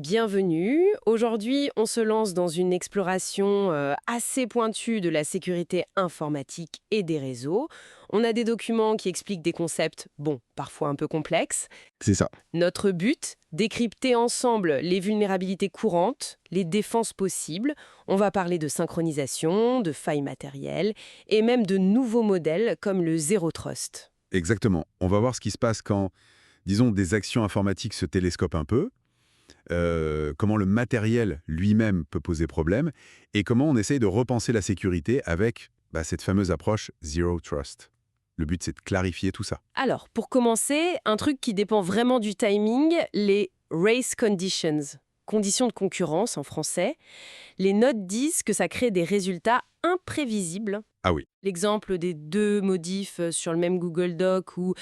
Bienvenue. Aujourd'hui, on se lance dans une exploration assez pointue de la sécurité informatique et des réseaux. On a des documents qui expliquent des concepts, bon, parfois un peu complexes. C'est ça. Notre but, décrypter ensemble les vulnérabilités courantes, les défenses possibles. On va parler de synchronisation, de failles matérielles et même de nouveaux modèles comme le Zero Trust. Exactement. On va voir ce qui se passe quand, disons, des actions informatiques se télescopent un peu, comment le matériel lui-même peut poser problème, et comment on essaye de repenser la sécurité avec cette fameuse approche Zero Trust. Le but, c'est de clarifier tout ça. Alors, pour commencer, un truc qui dépend vraiment du timing, les race conditions, conditions de concurrence en français. Les notes disent que ça crée des résultats imprévisibles. Ah oui, L'exemple des deux modifs sur le même Google Doc ou,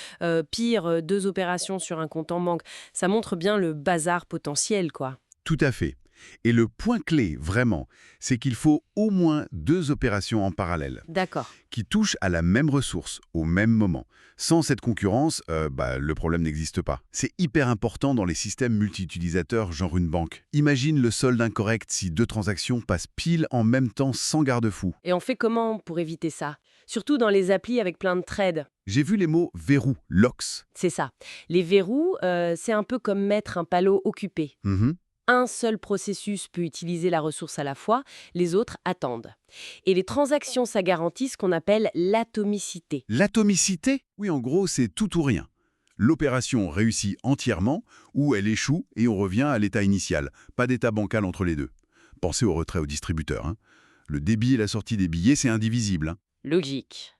pire, deux opérations sur un compte en banque, ça montre bien le bazar potentiel, quoi. tout à fait. Et le point clé, vraiment, c'est qu'il faut au moins 2 opérations en parallèle, D'accord. qui touchent à la même ressource, au même moment. Sans cette concurrence, le problème n'existe pas. C'est hyper important dans les systèmes multi-utilisateurs, genre une banque. Imagine le solde incorrect si 2 transactions passent pile en même temps sans garde-fou. Et on fait comment pour éviter ça? Surtout dans les applis avec plein de trades. J'ai vu les mots verrou, locks. C'est ça. Les verrous, c'est un peu comme mettre un panneau occupé. Mhm. Un seul processus peut utiliser la ressource à la fois, les autres attendent. Et les transactions, ça garantit ce qu'on appelle l'atomicité. L'atomicité? Oui, en gros, c'est tout ou rien. L'opération réussit entièrement ou elle échoue et on revient à l'état initial. Pas d'état bancal entre les deux. Pensez au retrait au distributeur, hein. Le débit et la sortie des billets, c'est indivisible, hein. Logique.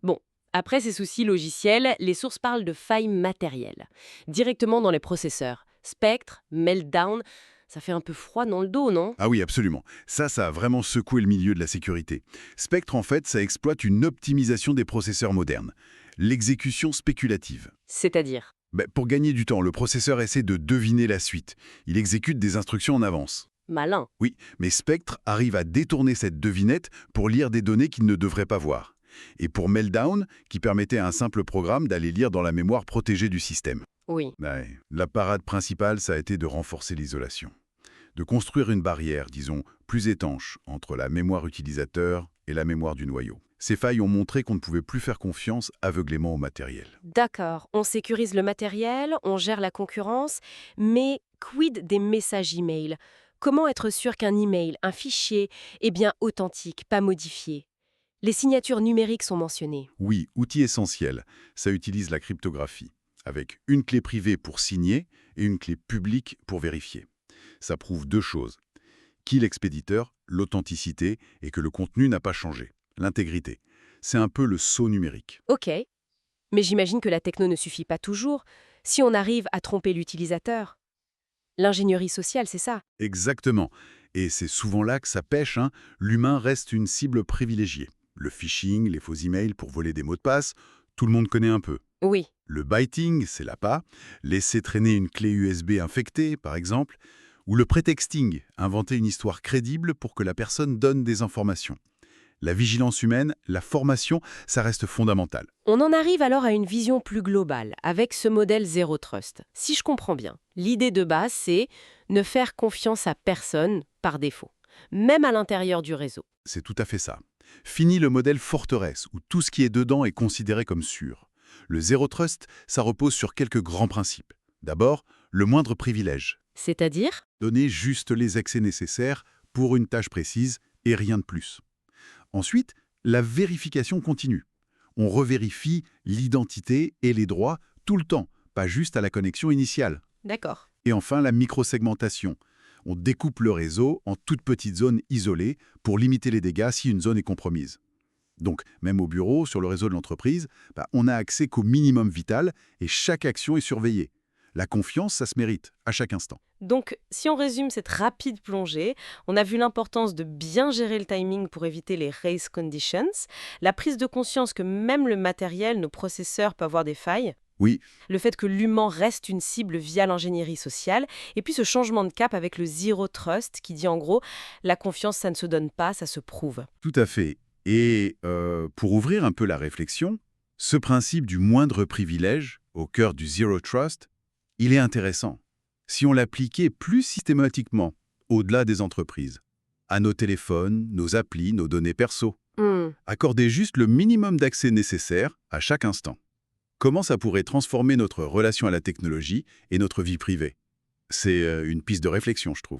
Bon, après ces soucis logiciels, les sources parlent de failles matérielles, directement dans les processeurs. Spectre, Meltdown, ça fait un peu froid dans le dos, non? Ah oui, absolument. Ça a vraiment secoué le milieu de la sécurité. Spectre, en fait, ça exploite une optimisation des processeurs modernes. L'exécution spéculative. C'est-à-dire? Pour gagner du temps, le processeur essaie de deviner la suite. Il exécute des instructions en avance. Malin. Oui, mais Spectre arrive à détourner cette devinette pour lire des données qu'il ne devrait pas voir. Et pour Meltdown, qui permettait à un simple programme d'aller lire dans la mémoire protégée du système. Oui. Ouais, la parade principale, ça a été de renforcer l'isolation. De construire une barrière, disons, plus étanche entre la mémoire utilisateur et la mémoire du noyau. Ces failles ont montré qu'on ne pouvait plus faire confiance aveuglément au matériel. D'accord, on sécurise le matériel, on gère la concurrence, mais quid des messages email? Comment être sûr qu'un email, un fichier, est bien authentique, pas modifié? Les signatures numériques sont mentionnées. Oui, outil essentiel, ça utilise la cryptographie, avec une clé privée pour signer et une clé publique pour vérifier. Ça prouve 2 choses. Qui l'expéditeur, l'authenticité et que le contenu n'a pas changé. L'intégrité. C'est un peu le sceau numérique. Ok, mais j'imagine que la techno ne suffit pas toujours. Si on arrive à tromper l'utilisateur, l'ingénierie sociale, c'est ça. Exactement. Et c'est souvent là que ça pêche, hein. L'humain reste une cible privilégiée. Le phishing, les faux emails pour voler des mots de passe, tout le monde connaît un peu. Oui, Le byting, c'est l'appât, laisser traîner une clé USB infectée, par exemple, ou le pretexting, inventer une histoire crédible pour que la personne donne des informations. La vigilance humaine, la formation, ça reste fondamental. on en arrive alors à une vision plus globale, avec ce modèle Zero Trust. Si je comprends bien, l'idée de base, c'est ne faire confiance à personne par défaut, même à l'intérieur du réseau. C'est tout à fait ça. Fini le modèle forteresse, où tout ce qui est dedans est considéré comme sûr. Le Zero Trust, ça repose sur quelques grands principes. D'abord, le moindre privilège. C'est-à-dire? Donner juste les accès nécessaires pour une tâche précise et rien de plus. Ensuite, la vérification continue. On revérifie l'identité et les droits tout le temps, pas juste à la connexion initiale. D'accord. Et enfin, la microsegmentation. On découpe le réseau en toutes petites zones isolées pour limiter les dégâts si une zone est compromise. Donc, même au bureau, sur le réseau de l'entreprise, on n'a accès qu'au minimum vital et chaque action est surveillée. La confiance, ça se mérite, à chaque instant. Donc, si on résume cette rapide plongée, on a vu l'importance de bien gérer le timing pour éviter les race conditions, la prise de conscience que même le matériel, nos processeurs peuvent avoir des failles, Oui, le fait que l'humain reste une cible via l'ingénierie sociale, et puis ce changement de cap avec le Zero Trust qui dit en gros, la confiance, ça ne se donne pas, ça se prouve. tout à fait. Et pour ouvrir un peu la réflexion, ce principe du moindre privilège, au cœur du Zero Trust, il est intéressant. Si on l'appliquait plus systématiquement, au-delà des entreprises, à nos téléphones, nos applis, nos données perso, accorder juste le minimum d'accès nécessaire à chaque instant. Comment ça pourrait transformer notre relation à la technologie et notre vie privée? C'est une piste de réflexion, je trouve.